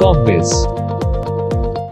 कॉम्बिस।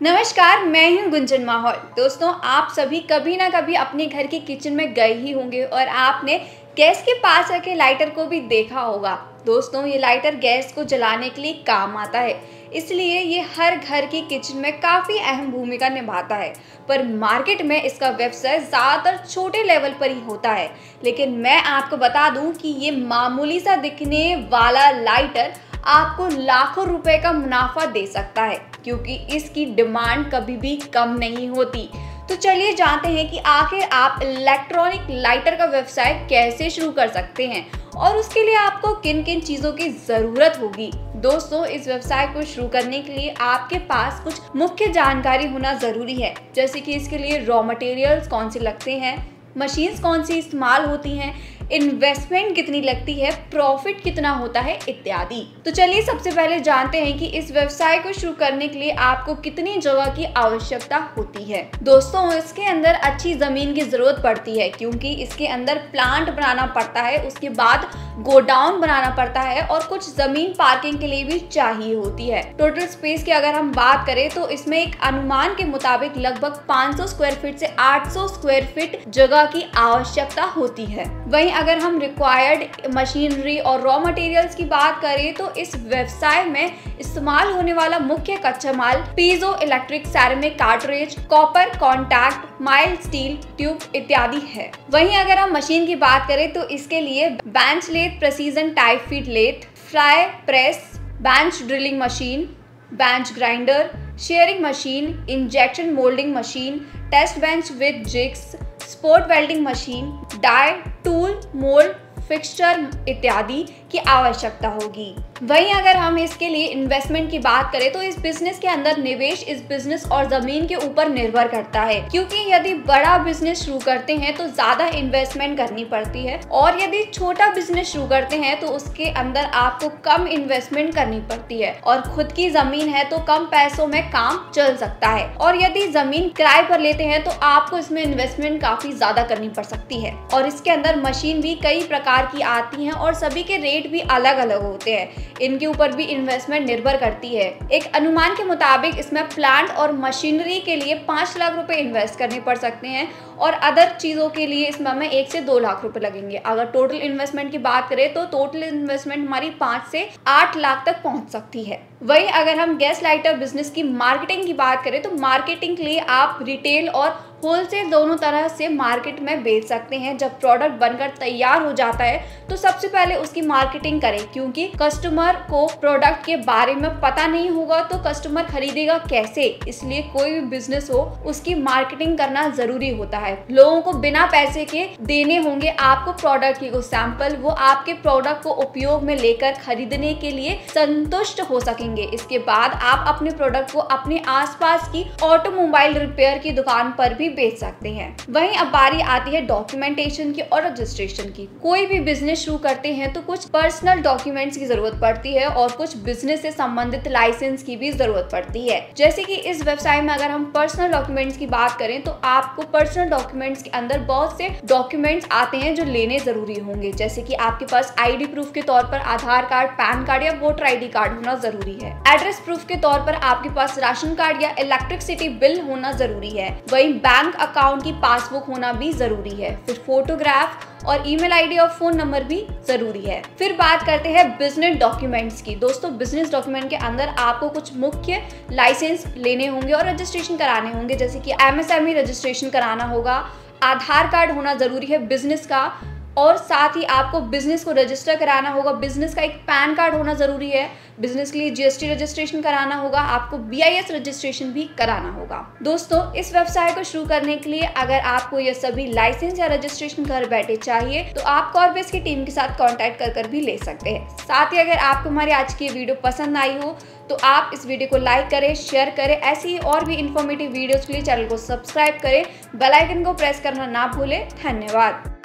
नमस्कार, मैं हूं गुंजन माहौल। दोस्तों, आप सभी कभी ना कभी अपने घर के किचन में गए ही होंगे और आपने गैस के पास रखे लाइटर को भी देखा होगा। दोस्तों, ये लाइटर गैस को जलाने के लिए काम आता है, इसलिए ये हर घर की किचन में काफ़ी अहम भूमिका निभाता है। पर मार्केट में इसका व्यवसाय ज़्यादातर छोटे लेवल पर ही होता है। लेकिन मैं आपको बता दूं कि ये मामूली सा दिखने वाला लाइटर आपको लाखों रुपए का मुनाफा दे सकता है, क्योंकि इसकी डिमांड कभी भी कम नहीं होती। तो चलिए जानते हैं कि आखिर आप इलेक्ट्रॉनिक लाइटर का व्यवसाय कैसे शुरू कर सकते हैं और उसके लिए आपको किन किन चीज़ों की ज़रूरत होगी। दोस्तों, इस व्यवसाय को शुरू करने के लिए आपके पास कुछ मुख्य जानकारी होना ज़रूरी है, जैसे कि इसके लिए रॉ मटेरियल्स कौन से लगते हैं, मशीन्स कौन सी इस्तेमाल होती हैं, इन्वेस्टमेंट कितनी लगती है, प्रॉफिट कितना होता है इत्यादि। तो चलिए सबसे पहले जानते हैं कि इस व्यवसाय को शुरू करने के लिए आपको कितनी जगह की आवश्यकता होती है। दोस्तों, इसके अंदर अच्छी जमीन की जरूरत पड़ती है, क्योंकि इसके अंदर प्लांट बनाना पड़ता है, उसके बाद गोडाउन बनाना पड़ता है और कुछ जमीन पार्किंग के लिए भी चाहिए होती है। टोटल स्पेस की अगर हम बात करें तो इसमें एक अनुमान के मुताबिक लगभग 500 स्क्वायर फीट से 800 स्क्वायर फीट जगह की आवश्यकता होती है। वहीं अगर हम रिक्वायर्ड मशीनरी और रॉ मटेरियल्स की बात करें तो इस व्यवसाय में इस्तेमाल होने वाला मुख्य कच्चा माल piezoelectric ceramic cartridge, copper contact, mild steel tube इत्यादि है। वहीं अगर हम मशीन की बात करें तो इसके लिए bench lathe, precision type feet lathe, fly press, bench drilling machine, bench grinder, shearing machine, injection moulding machine, test bench with jigs, spot welding machine, die, tool, mould, fixture इत्यादि की आवश्यकता होगी। वहीं अगर हम इसके लिए इन्वेस्टमेंट की बात करें तो इस बिजनेस के अंदर निवेश इस बिजनेस और जमीन के ऊपर निर्भर करता है, क्योंकि यदि बड़ा बिजनेस शुरू करते हैं तो ज्यादा इन्वेस्टमेंट करनी पड़ती है और यदि छोटा बिजनेस शुरू करते हैं तो उसके अंदर आपको कम इन्वेस्टमेंट करनी पड़ती है और खुद की जमीन है तो कम पैसों में काम चल सकता है। और यदि जमीन किराए पर लेते हैं तो आपको इसमें इन्वेस्टमेंट काफी ज्यादा करनी पड़ सकती है और इसके अंदर मशीन भी कई प्रकार की आती हैं और सभी के रेट भी अलग अलग होते हैं, इनके ऊपर भी इन्वेस्टमेंट निर्भर करती है। एक अनुमान के मुताबिक इसमें प्लांट और मशीनरी के लिए 5 लाख रुपए इन्वेस्ट करने पड़ सकते हैं और अदर चीज़ों के लिए इसमें हमें 1 से 2 लाख रुपए लगेंगे। अगर टोटल इन्वेस्टमेंट की बात करें तो टोटल इन्वेस्टमेंट हमारी 5 से 8 लाख तक पहुंच सकती है। वहीं अगर हम गैस लाइटर बिजनेस की मार्केटिंग की बात करें तो मार्केटिंग के लिए आप रिटेल और होलसेल दोनों तरह से मार्केट में बेच सकते हैं। जब प्रोडक्ट बनकर तैयार हो जाता है तो सबसे पहले उसकी मार्केटिंग करें, क्योंकि कस्टमर को प्रोडक्ट के बारे में पता नहीं होगा तो कस्टमर खरीदेगा कैसे। इसलिए कोई भी बिजनेस हो उसकी मार्केटिंग करना जरूरी होता है। लोगों को बिना पैसे के देने होंगे आपको प्रोडक्ट की कुछ सैंपल, वो आपके प्रोडक्ट को उपयोग में लेकर खरीदने के लिए संतुष्ट हो सकेंगे। इसके बाद आप अपने प्रोडक्ट को अपने आसपास की ऑटोमोबाइल रिपेयर की दुकान पर भी बेच सकते हैं। वहीं अब बारी आती है डॉक्यूमेंटेशन की और रजिस्ट्रेशन की। कोई भी बिजनेस शुरू करते हैं तो कुछ पर्सनल डॉक्यूमेंट्स की जरूरत पड़ती है और कुछ बिजनेस से संबंधित लाइसेंस की भी जरूरत पड़ती है। जैसे कि इस व्यवसाय में अगर हम पर्सनल डॉक्यूमेंट्स की बात करें तो आपको पर्सनल डॉक्यूमेंट्स के अंदर बहुत से डॉक्यूमेंट्स आते हैं जो लेने जरूरी होंगे, जैसे कि आपके पास आईडी प्रूफ के तौर पर आधार कार्ड, पैन कार्ड या वोटर आईडी कार्ड होना जरूरी है। एड्रेस प्रूफ के तौर पर आपके पास राशन कार्ड या इलेक्ट्रिसिटी बिल होना जरूरी है। वहीं बैंक अकाउंट की पासबुक होना भी जरूरी है। फिर फोटोग्राफ और ईमेल आईडी और फोन नंबर भी जरूरी है। फिर बात करते हैं बिजनेस डॉक्यूमेंट्स की। दोस्तों, बिजनेस डॉक्यूमेंट के अंदर आपको कुछ मुख्य लाइसेंस लेने होंगे और रजिस्ट्रेशन कराने होंगे, जैसे कि एमएसएमई रजिस्ट्रेशन कराना होगा, आधार कार्ड होना जरूरी है बिजनेस का, और साथ ही आपको बिजनेस को रजिस्टर कराना होगा, बिजनेस का एक पैन कार्ड होना जरूरी है, बिजनेस के लिए जीएसटी रजिस्ट्रेशन कराना होगा, आपको बीआईएस रजिस्ट्रेशन भी कराना होगा। दोस्तों, इस व्यवसाय को शुरू करने के लिए अगर आपको ये सभी लाइसेंस या रजिस्ट्रेशन घर बैठे चाहिए तो आप कॉर्बिस की टीम के साथ कांटेक्ट कर भी ले सकते हैं। साथ ही अगर आपको हमारी आज की वीडियो पसंद आई हो तो आप इस वीडियो को लाइक करें, शेयर करें। ऐसी और भी इन्फॉर्मेटिव वीडियोस के लिए चैनल को सब्सक्राइब करें, बेल आइकन को प्रेस करना ना भूलें। धन्यवाद।